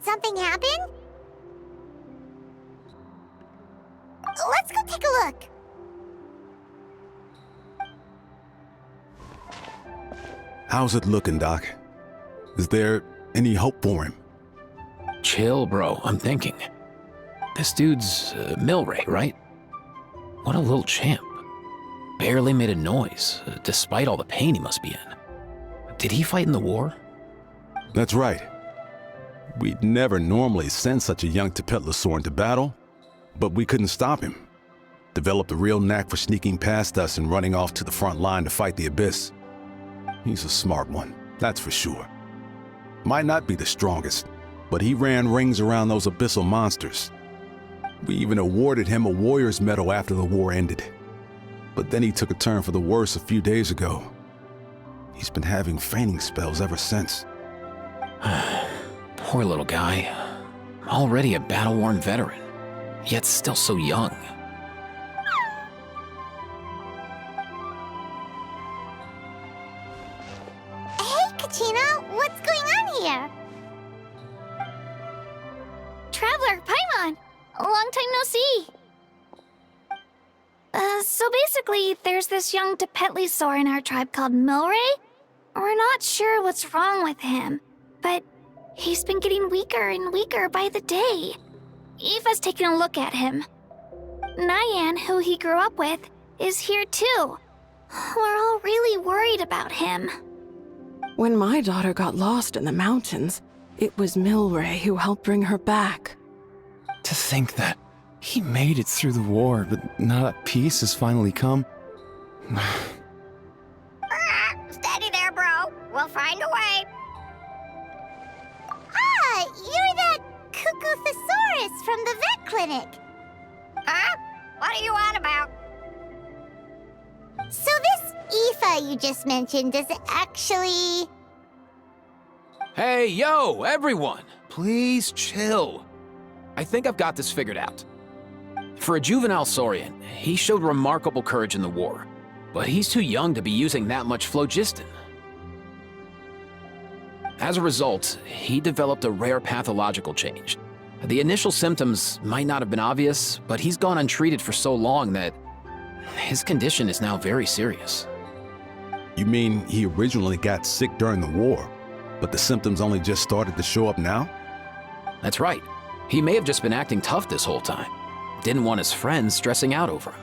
Did something happen? Let's go take a look. How's it looking, Doc? Is there any hope for him? Chill, bro. I'm thinking. This dude's Milray, right? What a little champ. Barely made a noise, despite all the pain he must be in. Did he fight in the war? That's right. We'd never normally send such a young Tepetlosaur into battle, but we couldn't stop him. Developed a real knack for sneaking past us and running off to the front line to fight the Abyss. He's a smart one, that's for sure. Might not be the strongest, but he ran rings around those abyssal monsters. We even awarded him a Warrior's Medal after the war ended. But then he took a turn for the worse a few days ago. He's been having fainting spells ever since. Poor little guy. Already a battle-worn veteran, yet still so young. Hey, Katina, what's going on here? Traveler, Paimon! Long time no see. So basically, there's this young Tepetlosaur in our tribe called Milray. We're not sure what's wrong with him, but he's been getting weaker and weaker by the day. Eva's taking a look at him. Nyan, who he grew up with, is here too. We're all really worried about him. When my daughter got lost in the mountains, it was Milray who helped bring her back. To think that he made it through the war, but now that peace has finally come. Steady there, bro. We'll find a way. Ah, you're that cuckoo thesaurus from the vet clinic. Huh? What are you on about? So this Aoife you just mentioned, does it actually... Hey, yo, everyone! Please chill. I think I've got this figured out. For a juvenile Saurian, he showed remarkable courage in the war, but he's too young to be using that much phlogiston. As a result, he developed a rare pathological change. The initial symptoms might not have been obvious, but he's gone untreated for so long that his condition is now very serious. You mean he originally got sick during the war, but the symptoms only just started to show up now? That's right. He may have just been acting tough this whole time. Didn't want his friends stressing out over him.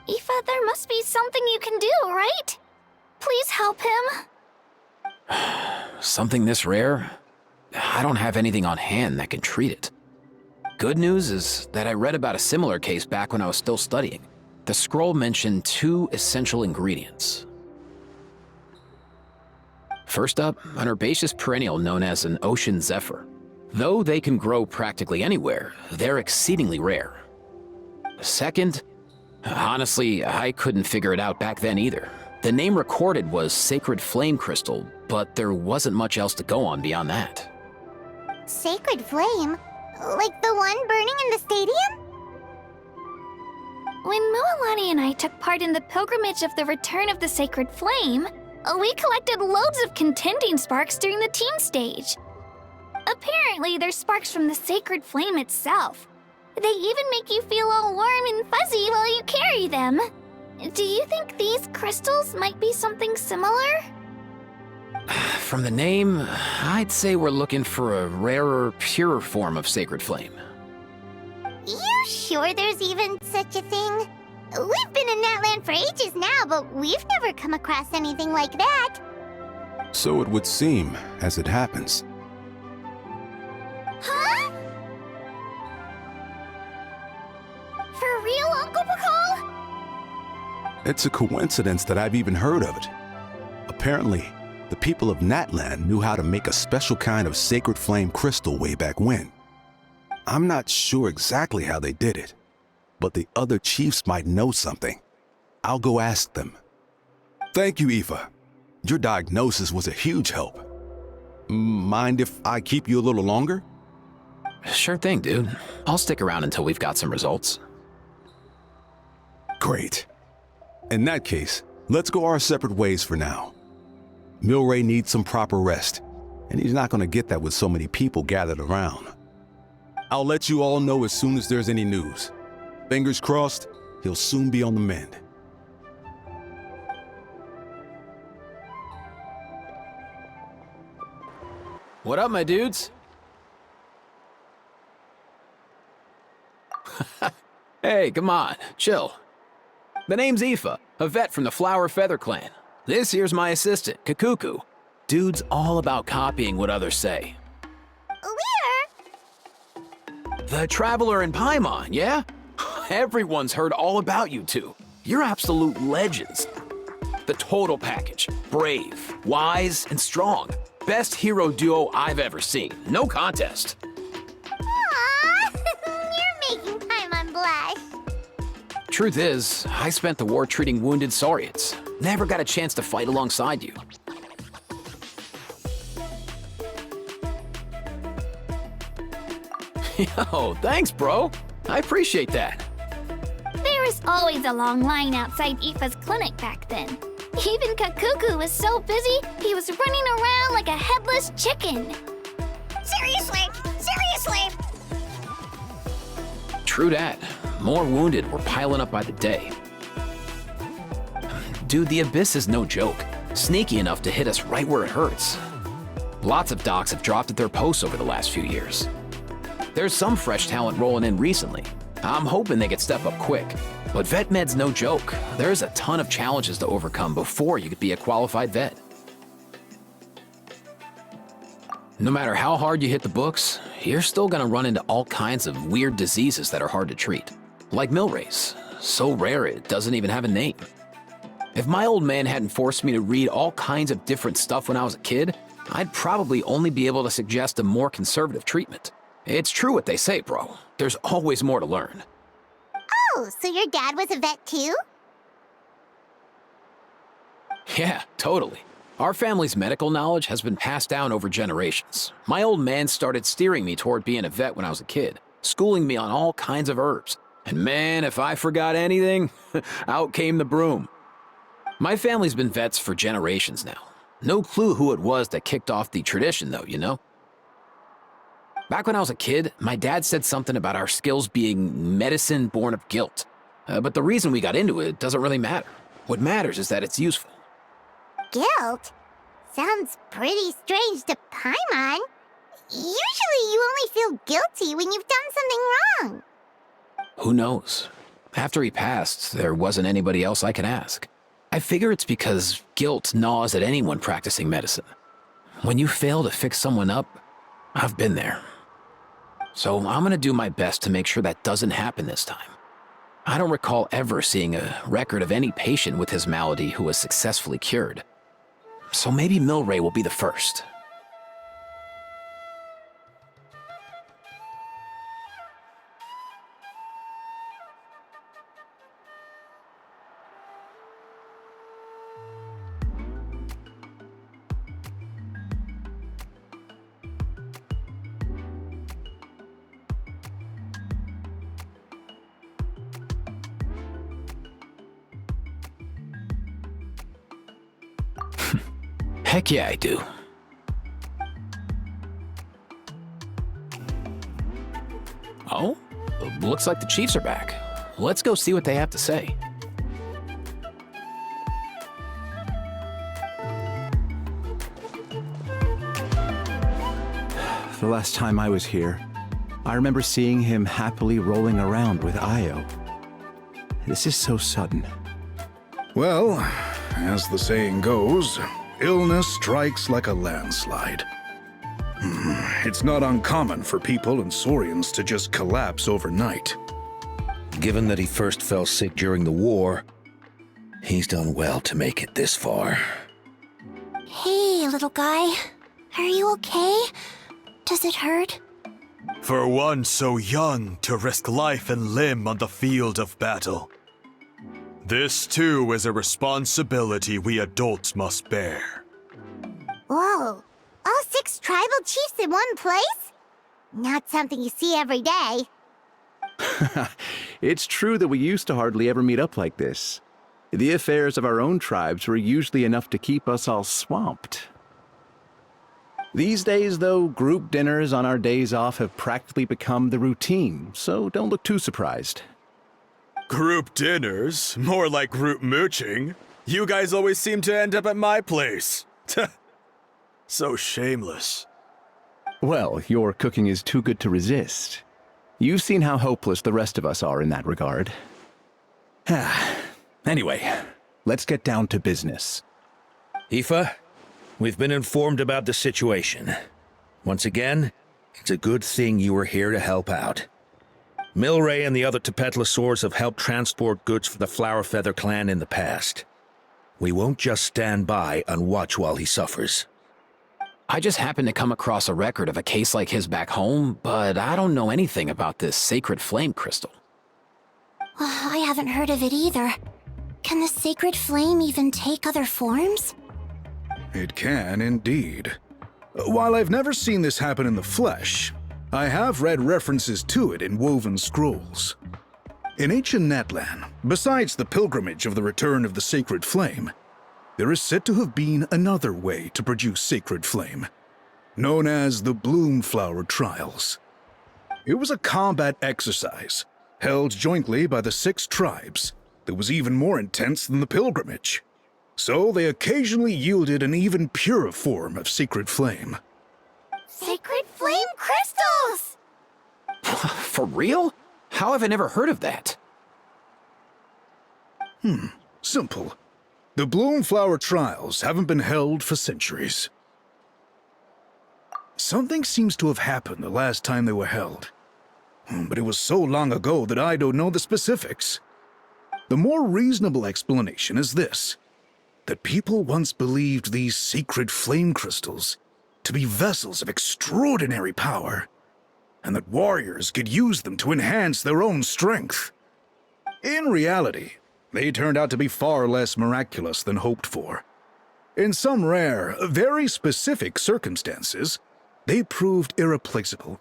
Aoife, there must be something you can do, right? Please help him. Something this rare? I don't have anything on hand that can treat it. Good news is that I read about a similar case back when I was still studying. The scroll mentioned 2 essential ingredients. First up, an herbaceous perennial known as an ocean zephyr. Though they can grow practically anywhere, they're exceedingly rare. Second, honestly, I couldn't figure it out back then either. The name recorded was Sacred Flame Crystal, but there wasn't much else to go on beyond that. Sacred Flame? Like the one burning in the stadium? When Mualani and I took part in the pilgrimage of the Return of the Sacred Flame, we collected loads of contending sparks during the team stage. Apparently, they're sparks from the Sacred Flame itself. They even make you feel all warm and fuzzy while you carry them. Do you think these crystals might be something similar? From the name, I'd say we're looking for a rarer, purer form of Sacred Flame. You sure there's even such a thing? We've been in Natland for ages now, but we've never come across anything like that. So it would seem, as it happens. Huh? For real, Uncle Pakal? It's a coincidence that I've even heard of it. Apparently, the people of Natland knew how to make a special kind of sacred flame crystal way back when. I'm not sure exactly how they did it, but the other chiefs might know something. I'll go ask them. Thank you, Aoife. Your diagnosis was a huge help. Mind if I keep you a little longer? Sure thing, dude. I'll stick around until we've got some results. Great. In that case, Let's go our separate ways for now. Milray needs some proper rest, and he's not going to get that with so many people gathered around. I'll let you all know as soon as there's any news. Fingers crossed, he'll soon be on the mend. What up, my dudes? Hey, come on, chill. The name's Aoife, a vet from the Flower Feather clan. This here's my assistant, Kakuku. Dude's all about copying what others say. We're... The Traveler in Paimon, yeah? Everyone's heard all about you two. You're absolute legends. The total package. Brave, wise, and strong. Best hero duo I've ever seen. No contest. Aww, you're making Paimon blush. Truth is, I spent the war treating wounded Saurians. Never got a chance to fight alongside you. Yo, thanks, bro. I appreciate that. There was always a long line outside Aoife's clinic back then. Even Kakuku was so busy, he was running around like a headless chicken. Seriously! Seriously! True that. More wounded were piling up by the day. Dude, the Abyss is no joke. Sneaky enough to hit us right where it hurts. Lots of docs have dropped at their posts over the last few years. There's some fresh talent rolling in recently. I'm hoping they get step up quick. But vet med's no joke. There's a ton of challenges to overcome before you could be a qualified vet. No matter how hard you hit the books, you're still gonna run into all kinds of weird diseases that are hard to treat. Like Milray's. So rare it doesn't even have a name. If my old man hadn't forced me to read all kinds of different stuff when I was a kid, I'd probably only be able to suggest a more conservative treatment. It's true what they say, bro. There's always more to learn. Oh, so your dad was a vet too? Yeah, totally. Our family's medical knowledge has been passed down over generations. My old man started steering me toward being a vet when I was a kid, schooling me on all kinds of herbs. And man, if I forgot anything, out came the broom. My family's been vets for generations now. No clue who it was that kicked off the tradition though, you know? Back when I was a kid, my dad said something about our skills being medicine born of guilt. But the reason we got into it doesn't really matter. What matters is that it's useful. Guilt? Sounds pretty strange to Paimon. Usually you only feel guilty when you've done something wrong. Who knows? After he passed, there wasn't anybody else I could ask. I figure it's because guilt gnaws at anyone practicing medicine. When you fail to fix someone up, I've been there. So I'm gonna do my best to make sure that doesn't happen this time. I don't recall ever seeing a record of any patient with his malady who was successfully cured. So maybe Milray will be the first. Heck yeah, I do. Oh, looks like the Chiefs are back. Let's go see what they have to say. The last time I was here, I remember seeing him happily rolling around with Io. This is so sudden. Well, as the saying goes, illness strikes like a landslide. It's not uncommon for people and Saurians to just collapse overnight. Given that he first fell sick during the war, he's done well to make it this far. Hey, little guy. Are you okay? Does it hurt? For one so young to risk life and limb on the field of battle. This too is a responsibility we adults must bear. Whoa. All 6 tribal chiefs in one place? Not something you see every day. It's true that we used to hardly ever meet up like this. The affairs of our own tribes were usually enough to keep us all swamped. These days, though, group dinners on our days off have practically become the routine, so don't look too surprised. Group dinners? More like group mooching. You guys always seem to end up at my place. So shameless. Well, your cooking is too good to resist. You've seen how hopeless the rest of us are in that regard. Anyway, let's get down to business. Aoife, we've been informed about the situation. Once again, it's a good thing you were here to help out. Milray and the other Tepetlosaurs have helped transport goods for the Flowerfeather clan in the past. We won't just stand by and watch while he suffers. I just happened to come across a record of a case like his back home, but I don't know anything about this sacred flame crystal. I haven't heard of it either. Can the sacred flame even take other forms? It can indeed. While I've never seen this happen in the flesh, I have read references to it in woven scrolls. In ancient Natlan, besides the pilgrimage of the return of the sacred flame, there is said to have been another way to produce sacred flame, known as the Bloomflower Trials. It was a combat exercise, held jointly by the 6 tribes, that was even more intense than the pilgrimage. So they occasionally yielded an even purer form of sacred flame. Sacred flame crystals! For real? How have I never heard of that? Simple. The Bloomflower Trials haven't been held for centuries. Something seems to have happened the last time they were held. But it was so long ago that I don't know the specifics. The more reasonable explanation is this: that people once believed these sacred flame crystals to be vessels of extraordinary power, and that warriors could use them to enhance their own strength. In reality, they turned out to be far less miraculous than hoped for. In some rare, very specific circumstances, they proved irreplaceable,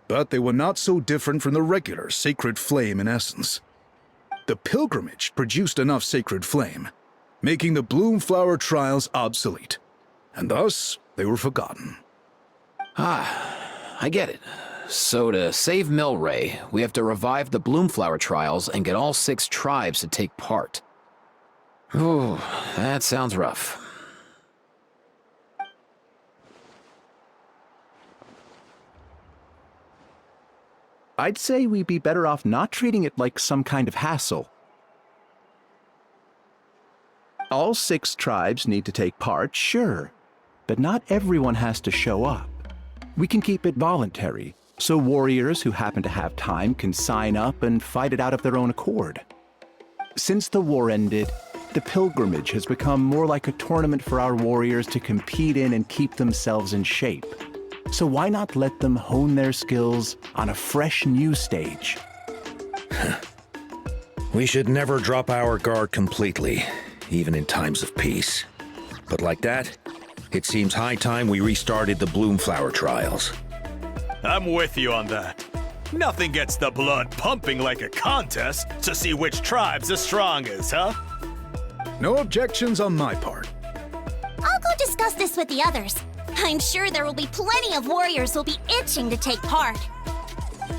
but they were not so different from the regular sacred flame in essence. The pilgrimage produced enough sacred flame, making the Bloomflower Trials obsolete, and thus they were forgotten. I get it. So to save Milray, we have to revive the Bloomflower Trials and get all 6 tribes to take part. Ooh, that sounds rough. I'd say we'd be better off not treating it like some kind of hassle. All 6 tribes need to take part, sure, but not everyone has to show up. We can keep it voluntary, so warriors who happen to have time can sign up and fight it out of their own accord. Since the war ended, the pilgrimage has become more like a tournament for our warriors to compete in and keep themselves in shape. So why not let them hone their skills on a fresh new stage? We should never drop our guard completely, even in times of peace. But like that, it seems high time we restarted the Bloomflower Trials. I'm with you on that. Nothing gets the blood pumping like a contest to see which tribe's the strongest, huh? No objections on my part. I'll go discuss this with the others. I'm sure there will be plenty of warriors who'll be itching to take part.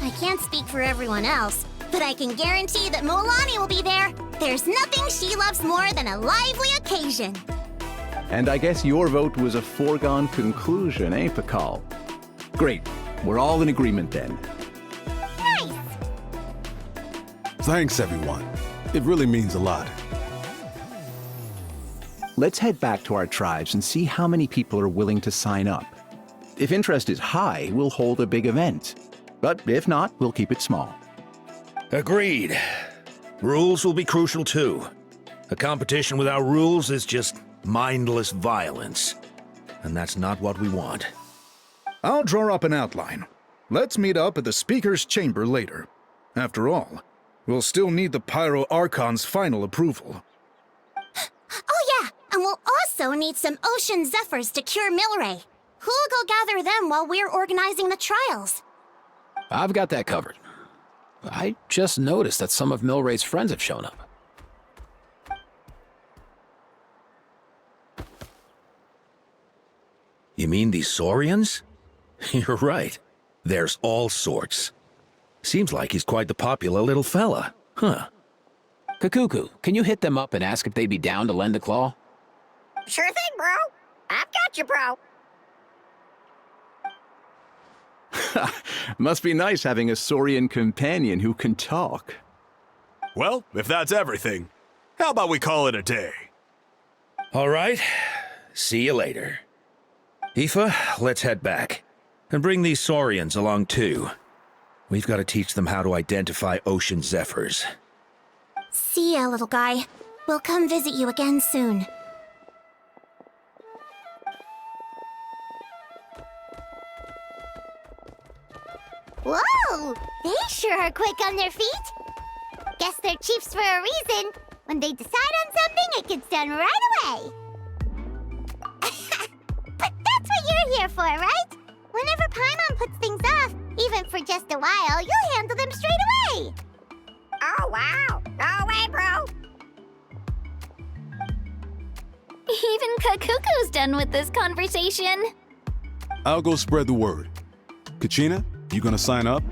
I can't speak for everyone else, but I can guarantee that Molani will be there. There's nothing she loves more than a lively occasion. And I guess your vote was a foregone conclusion, eh, Pakal? Great. We're all in agreement then. Nice! Thanks, everyone. It really means a lot. Let's head back to our tribes and see how many people are willing to sign up. If interest is high, we'll hold a big event. But if not, we'll keep it small. Agreed. Rules will be crucial too. A competition without rules is just mindless violence. And that's not what we want. I'll draw up an outline. Let's meet up at the Speaker's Chamber later. After all, we'll still need the Pyro Archon's final approval. Oh yeah, and we'll also need some Ocean Zephyrs to cure Milray. Who'll go gather them while we're organizing the trials? I've got that covered. I just noticed that some of Milray's friends have shown up. You mean these Saurians? You're right. There's all sorts. Seems like he's quite the popular little fella. Huh. Kakuku, can you hit them up and ask if they'd be down to lend a claw? Sure thing, bro. I've got you, bro. Must be nice having a Saurian companion who can talk. Well, if that's everything, how about we call it a day? All right. See you later. Aoife, let's head back. And bring these Saurians along too. We've got to teach them how to identify ocean zephyrs. See ya, little guy. We'll come visit you again soon. Whoa! They sure are quick on their feet. Guess they're chiefs for a reason. When they decide on something, it gets done right away. But that's what you're here for, right? Whenever Paimon puts things off, even for just a while, you'll handle them straight away. Oh, wow. No way, bro. Even Kakuku's done with this conversation. I'll go spread the word. Kachina, you gonna sign up?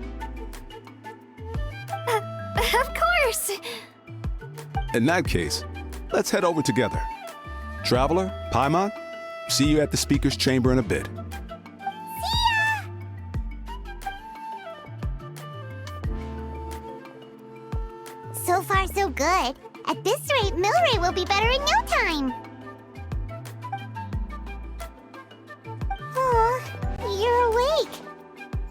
Of course. In that case, let's head over together. Traveler, Paimon, see you at the speaker's chamber in a bit. So far, so good. At this rate, Milray will be better in no time. Oh, you're awake.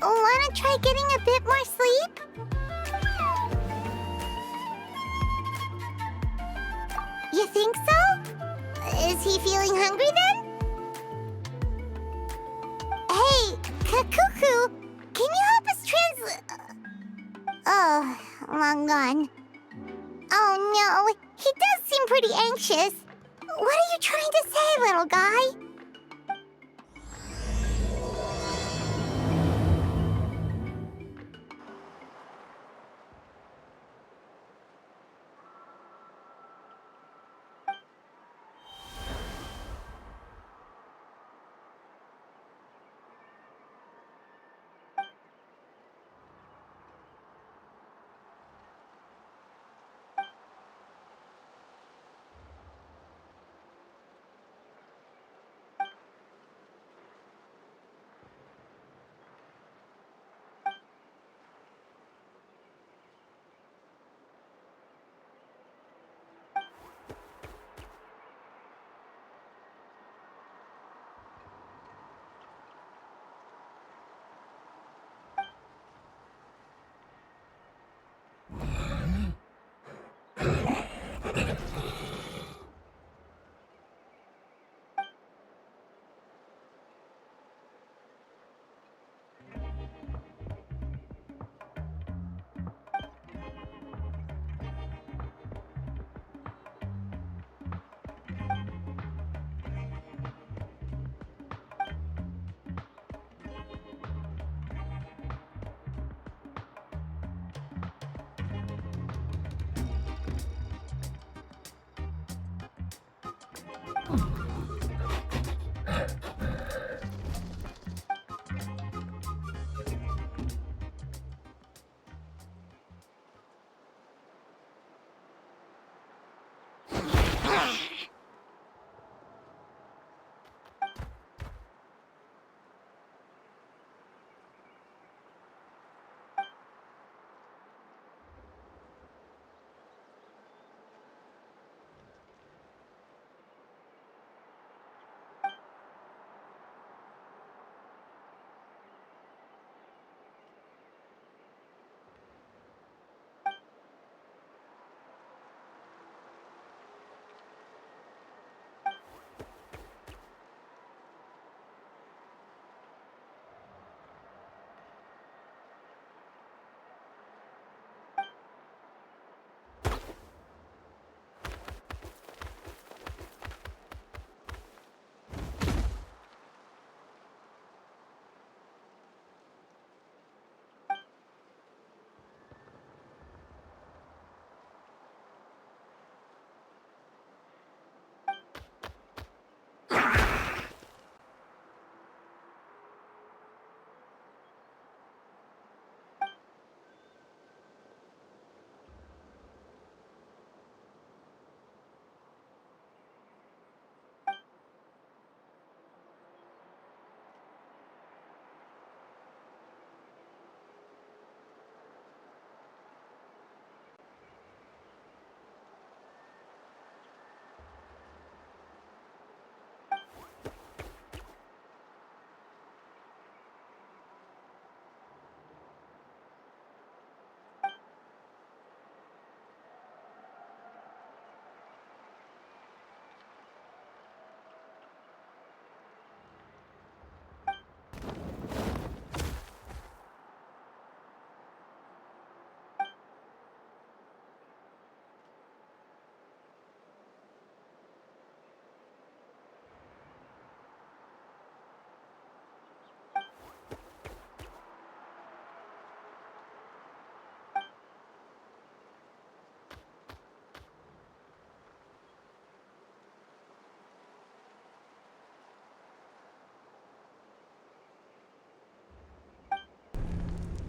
Wanna try getting a bit more sleep? You think so? Is he feeling hungry then? Hey, Kakuku, can you help us Oh, long gone. Oh no, he does seem pretty anxious. What are you trying to say, little guy?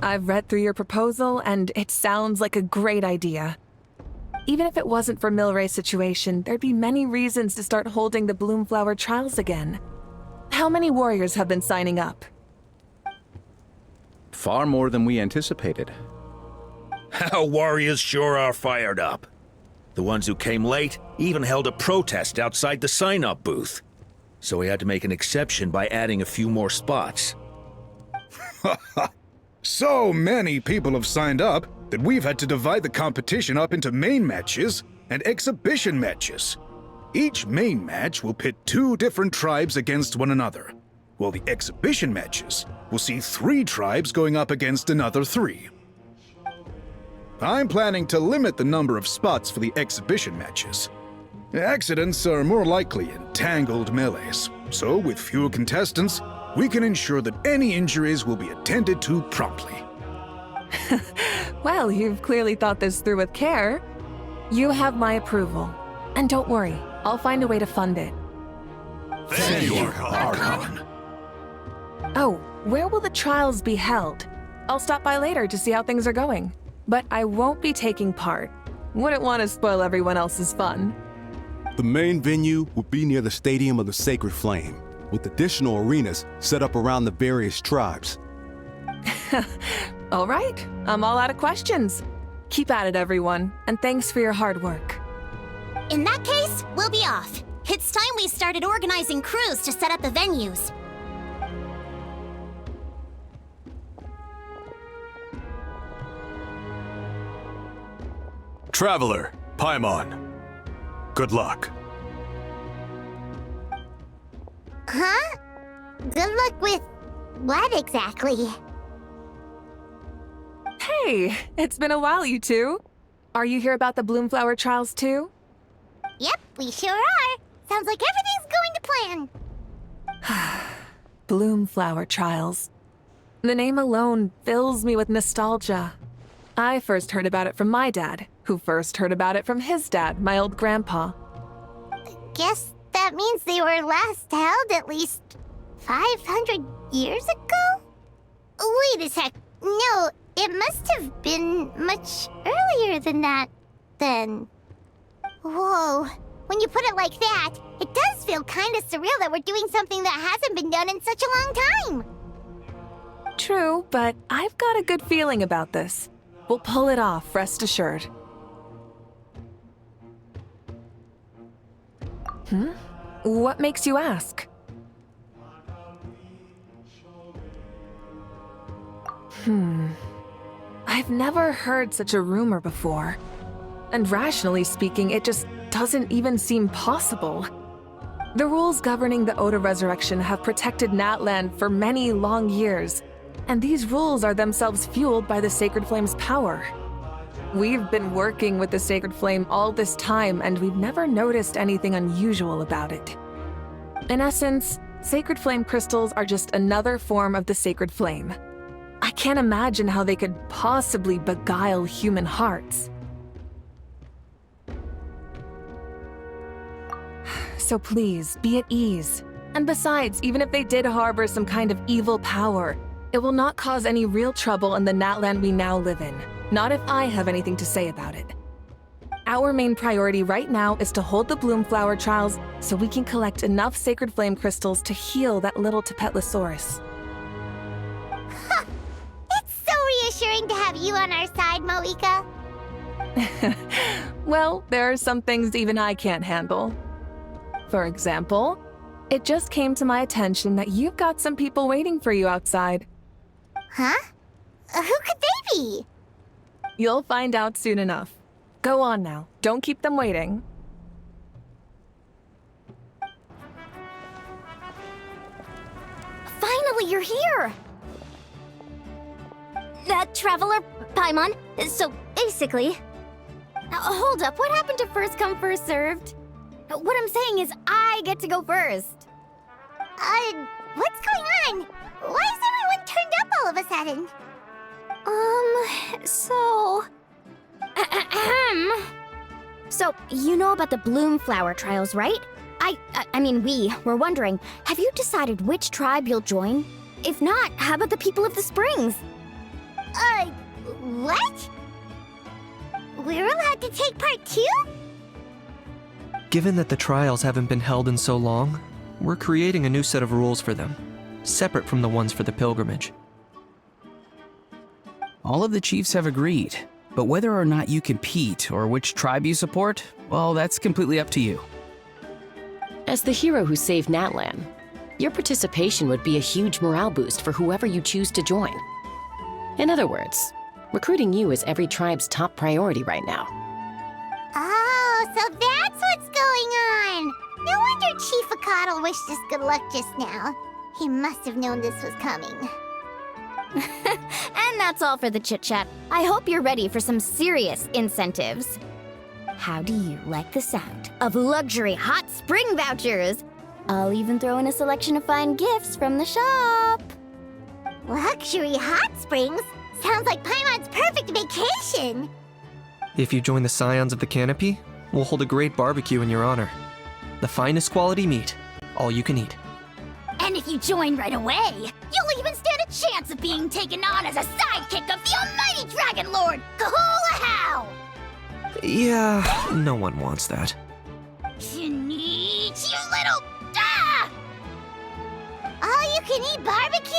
I've read through your proposal, and it sounds like a great idea. Even if it wasn't for Milray's situation, there'd be many reasons to start holding the Bloomflower trials again. How many warriors have been signing up? Far more than we anticipated. Our warriors sure are fired up. The ones who came late even held a protest outside the sign-up booth. So we had to make an exception by adding a few more spots. So many people have signed up that we've had to divide the competition up into main matches and exhibition matches. Each main match will pit 2 different tribes against one another, while the exhibition matches will see 3 tribes going up against another 3. I'm planning to limit the number of spots for the exhibition matches. Accidents are more likely in tangled melees, so with fewer contestants, we can ensure that any injuries will be attended to promptly. Well, you've clearly thought this through with care. You have my approval. And don't worry, I'll find a way to fund it. Thank you, Archon. Oh, where will the trials be held? I'll stop by later to see how things are going. But I won't be taking part. Wouldn't want to spoil everyone else's fun. The main venue will be near the Stadium of the Sacred Flame, with additional arenas set up around the various tribes. All right, I'm all out of questions. Keep at it, everyone, and thanks for your hard work. In that case, we'll be off. It's time we started organizing crews to set up the venues. Traveler, Paimon. Good luck. Huh? Good luck with what exactly? Hey, it's been a while, you two. Are you here about the Bloomflower trials too? Yep, we sure are. Sounds like everything's going to plan. Bloomflower trials. The name alone fills me with nostalgia. I first heard about it from my dad, who first heard about it from his dad, my old grandpa. Guess that means they were last held at least 500 years ago? Wait a sec. No, it must have been much earlier than that, then. Whoa. When you put it like that, it does feel kind of surreal that we're doing something that hasn't been done in such a long time. True, but I've got a good feeling about this. We'll pull it off, rest assured. What makes you ask? I've never heard such a rumor before. And rationally speaking, it just doesn't even seem possible. The rules governing the Oda resurrection have protected Natland for many long years, and these rules are themselves fueled by the Sacred Flame's power. We've been working with the Sacred Flame all this time, and we've never noticed anything unusual about it. In essence, Sacred Flame crystals are just another form of the Sacred Flame. I can't imagine how they could possibly beguile human hearts. So please, be at ease. And besides, even if they did harbor some kind of evil power, it will not cause any real trouble in the Natland we now live in. Not if I have anything to say about it. Our main priority right now is to hold the Bloomflower trials so we can collect enough Sacred Flame crystals to heal that little Tepetlosaurus. It's so reassuring to have you on our side, Moika. Well, there are some things even I can't handle. For example, it just came to my attention that you've got some people waiting for you outside. Huh? Who could they be? You'll find out soon enough. Go on now. Don't keep them waiting. Finally, you're here! Traveler, Paimon, so basically... hold up, what happened to first come, first served? What I'm saying is I get to go first. What's going on? Why is everyone turned up all of a sudden? So, you know about the Bloomflower trials, right? I mean, we were wondering, have you decided which tribe you'll join? If not, how about the people of the Springs? What? We're allowed to take part too? Given that the trials haven't been held in so long, we're creating a new set of rules for them, separate from the ones for the pilgrimage. All of the chiefs have agreed, but whether or not you compete or which tribe you support, well, that's completely up to you. As the hero who saved Natlan, your participation would be a huge morale boost for whoever you choose to join. In other words, recruiting you is every tribe's top priority right now. Oh, so that's what's going on! No wonder Chief Acatl wished us good luck just now. He must have known this was coming. And that's all for the chit-chat. I hope you're ready for some serious incentives. How do you like the sound of luxury hot spring vouchers? I'll even throw in a selection of fine gifts from the shop. Luxury hot springs? Sounds like Paimon's perfect vacation! If you join the Scions of the Canopy, we'll hold a great barbecue in your honor. The finest quality meat, all you can eat. And if you join right away, you'll even stand a chance of being taken on as a sidekick of the almighty Dragon Lord, Kahula! Yeah, no one wants that. You little... Ah! All you can eat barbecue?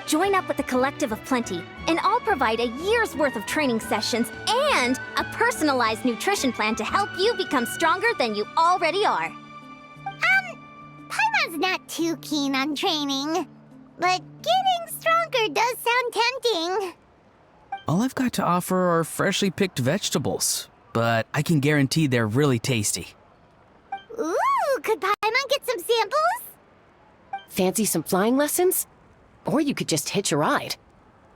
Join up with the Collective of Plenty, and I'll provide a year's worth of training sessions and a personalized nutrition plan to help you become stronger than you already are. Paimon's not too keen on training, but getting stronger does sound tempting. All I've got to offer are freshly picked vegetables, but I can guarantee they're really tasty. Ooh, could Paimon get some samples? Fancy some flying lessons? Or you could just hitch a ride.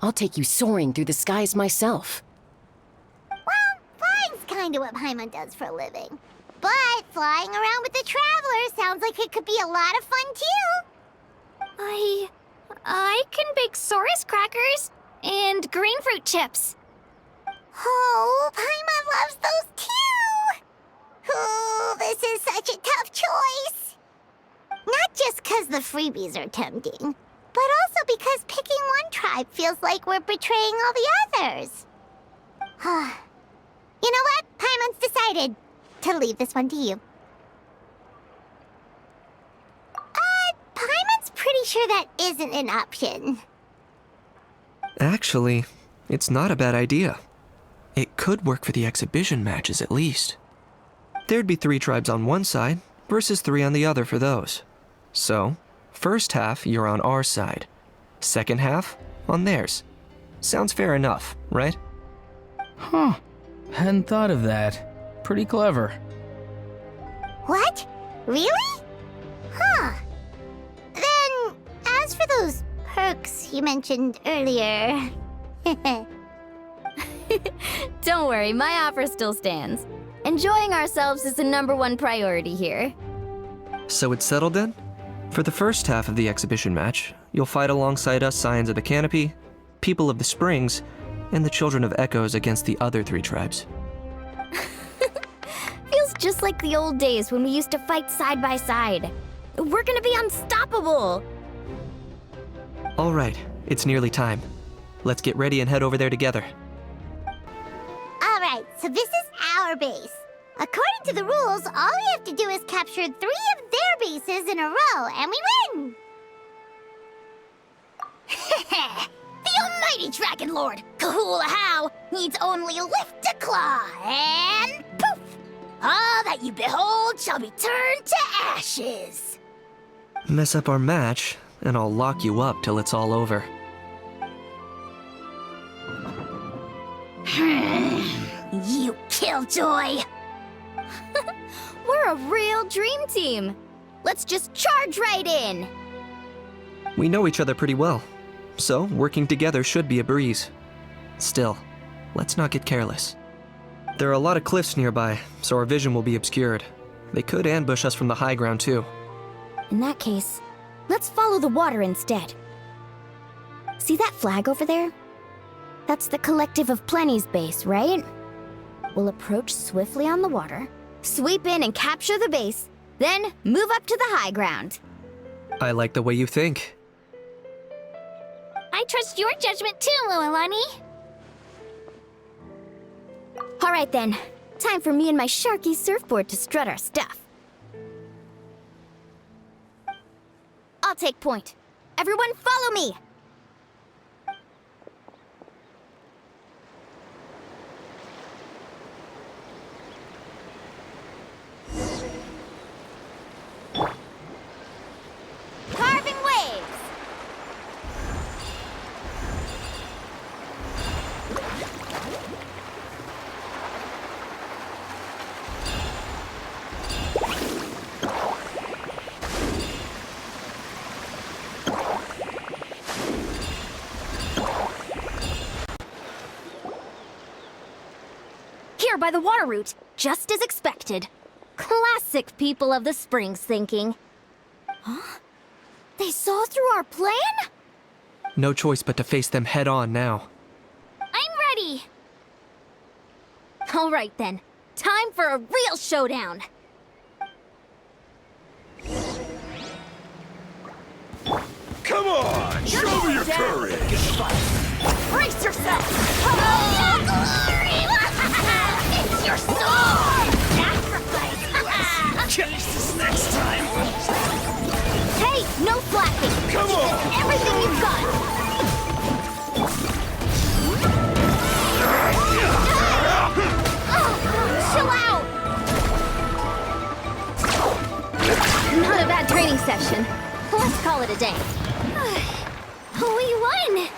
I'll take you soaring through the skies myself. Well, flying's kinda what Paimon does for a living. But flying around with the Traveler sounds like it could be a lot of fun too. I can bake Saurus crackers and green fruit chips. Oh, Paimon loves those too! Ooh, this is such a tough choice. Not just 'cause the freebies are tempting, but also because picking one tribe feels like we're betraying all the others. You know what? Paimon's decided to leave this one to you. Paimon's pretty sure that isn't an option. Actually, it's not a bad idea. It could work for the exhibition matches at least. There'd be 3 tribes on one side versus 3 on the other for those. So, first half, you're on our side. Second half, on theirs. Sounds fair enough, right? Huh. Hadn't thought of that. Pretty clever. What? Really? Huh. Then, as for those perks you mentioned earlier... Don't worry, my offer still stands. Enjoying ourselves is the #1 priority here. So it's settled then? For the first half of the exhibition match, you'll fight alongside us Scions of the Canopy, People of the Springs, and the Children of Echoes against the other 3 tribes. Feels just like the old days when we used to fight side by side. We're gonna be unstoppable! All right, it's nearly time. Let's get ready and head over there together. Alright, so this is our base. According to the rules, all we have to do is capture 3 of their bases in a row, and we win! The almighty Dragon Lord, Kahula needs only lift a claw, and poof! All that you behold shall be turned to ashes! Mess up our match, and I'll lock you up till it's all over. You killjoy! We're a real dream team! Let's just charge right in! We know each other pretty well, so working together should be a breeze. Still, let's not get careless. There are a lot of cliffs nearby, so our vision will be obscured. They could ambush us from the high ground too. In that case, let's follow the water instead. See that flag over there? That's the Collective of Plenty's base, right? We'll approach swiftly on the water, sweep in and capture the base, then move up to the high ground. I like the way you think. I trust your judgment too, Lualani. All right then. Time for me and my Sharky surfboard to strut our stuff. I'll take point. Everyone follow me! Carving waves! Here by the water route, just as expected. Classic people of the Springs thinking. Huh? They saw through our plan? No choice but to face them head on now. I'm ready! All right then. Time for a real showdown. Come on, show me your courage! Brace yourself! Oh, glory! It's your sword! Sacrifice! Catch this next time! Hey, no flacking! Come on! Everything you've got! Chill out! Not a bad training session. Let's call it a day. We won!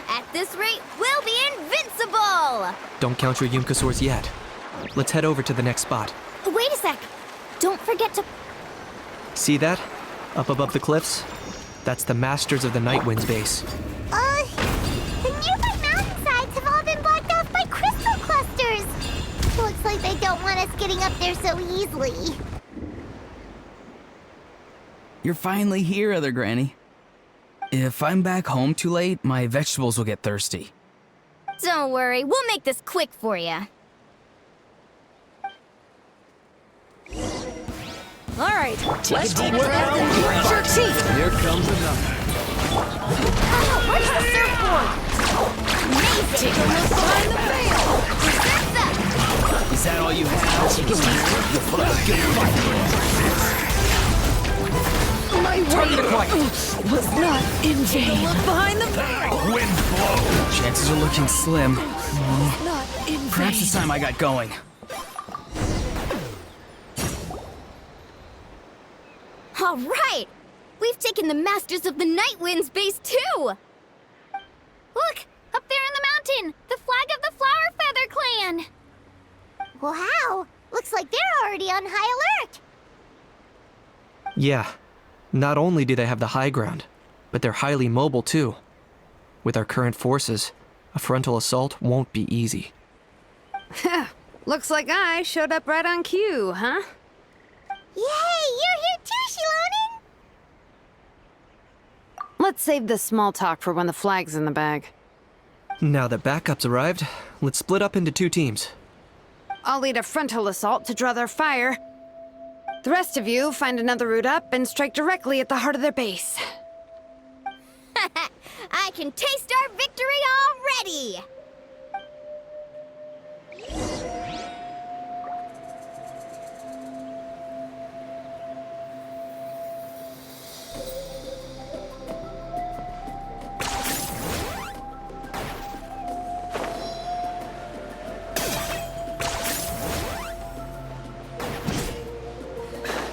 At this rate, we'll be invincible! Don't count your Yumkasaurs yet. Let's head over to the next spot. Wait a sec. Don't forget to... See that? Up above the cliffs? That's the Masters of the Night Wind's base. The nearby mountainsides have all been blocked off by crystal clusters. Looks like they don't want us getting up there so easily. You're finally here, Other Granny. If I'm back home too late, my vegetables will get thirsty. Don't worry, we'll make this quick for you. All right, take a deep breath and grit your teeth. Here comes another. Where's the surfboard? Amazing! Take a look behind the veil. Present that. Is that all you have? Take a My target acquired. was not in vain. Look behind the veil. Wind blow! Chances are looking slim. Not in Perhaps it's time I got going. All right! We've taken the Masters of the Night Wind's base too! Look! Up there in the mountain! The flag of the Flower Feather Clan! Wow, looks like they're already on high alert. Yeah. Not only do they have the high ground, but they're highly mobile too. With our current forces, a frontal assault won't be easy. Looks like I showed up right on cue, huh? Yay, you're here too, Shilonen! Let's save this small talk for when the flag's in the bag. Now that backup's arrived, let's split up into two teams. I'll lead a frontal assault to draw their fire. The rest of you find another route up and strike directly at the heart of their base. I can taste our victory already!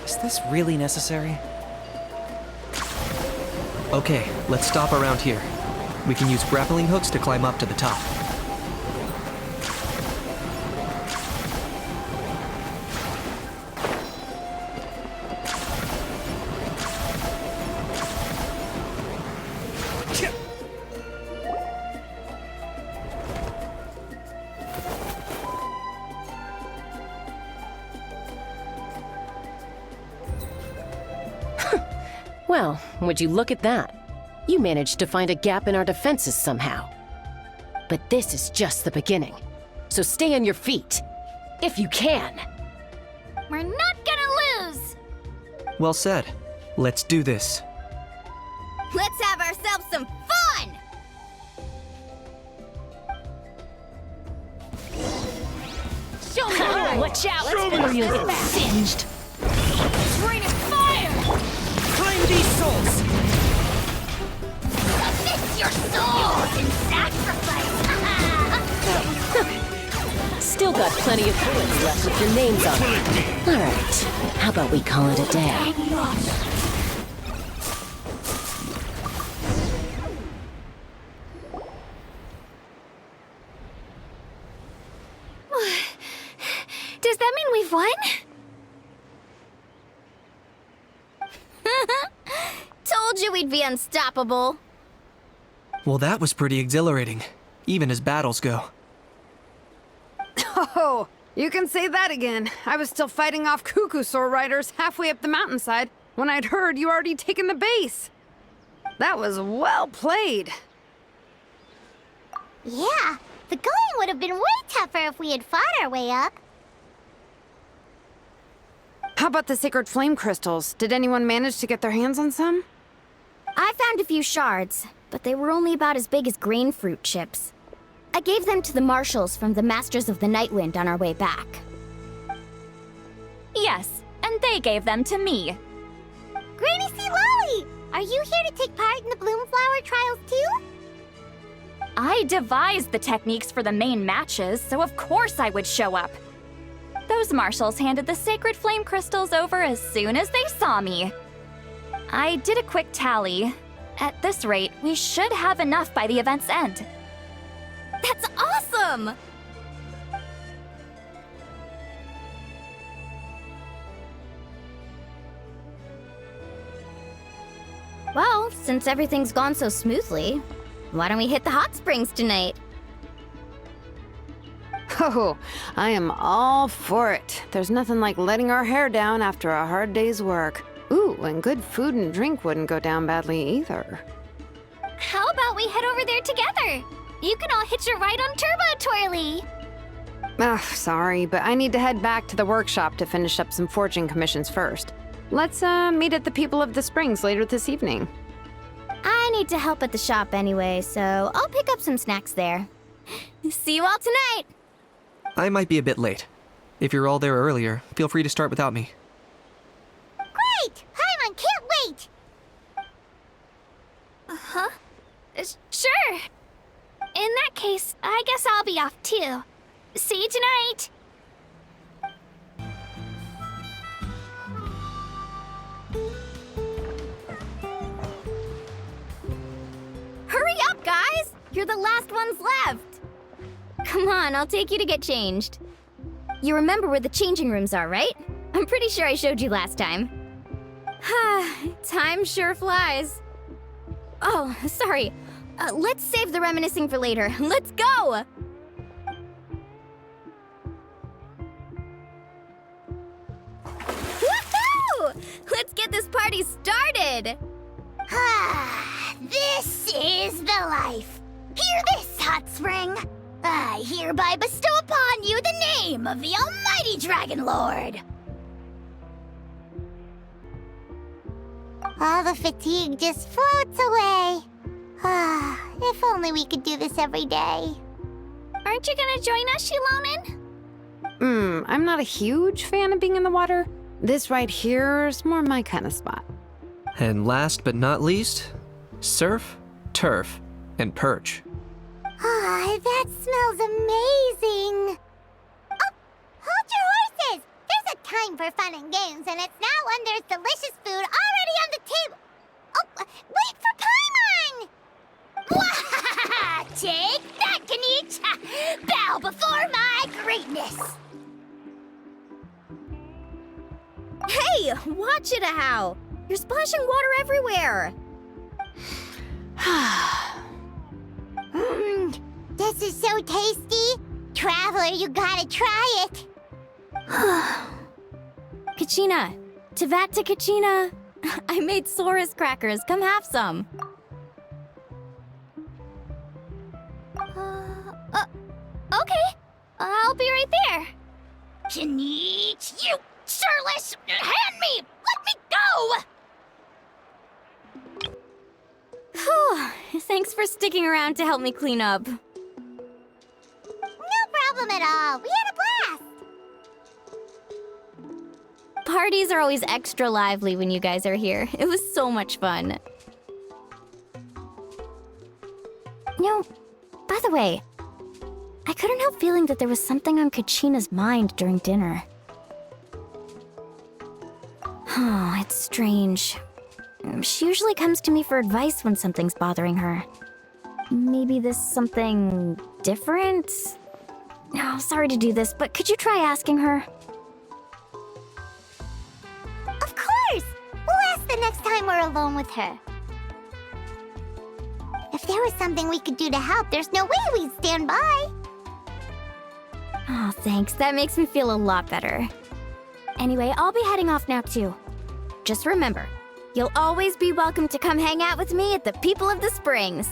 Is this really necessary? Okay, let's stop around here. We can use grappling hooks to climb up to the top. Well, would you look at that? You managed to find a gap in our defenses somehow. But this is just the beginning. So stay on your feet. If you can. We're not gonna lose! Well said. Let's do this. Let's have ourselves some fun! Show me how! Watch out! Let's finish this fast! Singed! It's raining fire! Claim these souls! It's your souls in sacrifice! Still got plenty of bullets left with your names on it. Alright, how about we call it a day? Does that mean we've won? Told you we'd be unstoppable. Well, that was pretty exhilarating, even as battles go. Oh, you can say that again. I was still fighting off Cuckoosaur riders halfway up the mountainside when I'd heard you already taken the base. That was well played. Yeah, the going would have been way tougher if we had fought our way up. How about the sacred flame crystals? Did anyone manage to get their hands on some? I found a few shards, but they were only about as big as grain fruit chips. I gave them to the marshals from the Masters of the Nightwind on our way back. Yes, and they gave them to me. Granny C. Lolly! Are you here to take part in the Bloomflower trials too? I devised the techniques for the main matches, so of course I would show up. Those marshals handed the sacred flame crystals over as soon as they saw me. I did a quick tally. At this rate, we should have enough by the event's end. That's awesome! Well, since everything's gone so smoothly, why don't we hit the hot springs tonight? Oh, I am all for it. There's nothing like letting our hair down after a hard day's work. Ooh, and good food and drink wouldn't go down badly either. How about we head over there together? You can all hitch a ride on Turbo Twirly. Ugh, sorry, but I need to head back to the workshop to finish up some forging commissions first. Let's, meet at the People of the Springs later this evening. I need to help at the shop anyway, so I'll pick up some snacks there. See you all tonight! I might be a bit late. If you're all there earlier, feel free to start without me. Great! Paimon can't wait! Huh? Sure. In that case, I guess I'll be off too. See you tonight! Hurry up, guys! You're the last ones left! Come on, I'll take you to get changed. You remember where the changing rooms are, right? I'm pretty sure I showed you last time. Time sure flies. Oh, sorry. Let's save the reminiscing for later. Let's go! Woohoo! Let's get this party started! This is the life. Hear this, Hot Spring. I hereby bestow upon you the name of the Almighty Dragon Lord. All the fatigue just floats away. If only we could do this every day. Aren't you gonna join us, Shilonen? I'm not a huge fan of being in the water. This right here is more my kind of spot. And last but not least, surf, turf, and perch. That smells amazing. Oh, hold your horses. There's a time for fun and games, and it's now when there's delicious food already on the table. Oh, wait for Paimon! Wah! Take that, Kanich! Bow before my greatness! Hey, watch it, Ahow! You're splashing water everywhere! This is so tasty. Traveler, you gotta try it. Kachina! Tevat to Kachina! I made Saurus crackers. Come have some. Okay. I'll be right there. Kanich, you shirtless! Hand me! Let me go! Thanks for sticking around to help me clean up. No problem at all. We had a blast. Parties are always extra lively when you guys are here. It was so much fun. No, by the way, I couldn't help feeling that there was something on Kachina's mind during dinner. Oh, it's strange. She usually comes to me for advice when something's bothering her. Maybe this something different? Oh, sorry to do this, but could you try asking her? Of course! We'll ask the next time we're alone with her. If there was something we could do to help, there's no way we'd stand by. Oh, thanks. That makes me feel a lot better. Anyway, I'll be heading off now too. Just remember, you'll always be welcome to come hang out with me at the People of the Springs.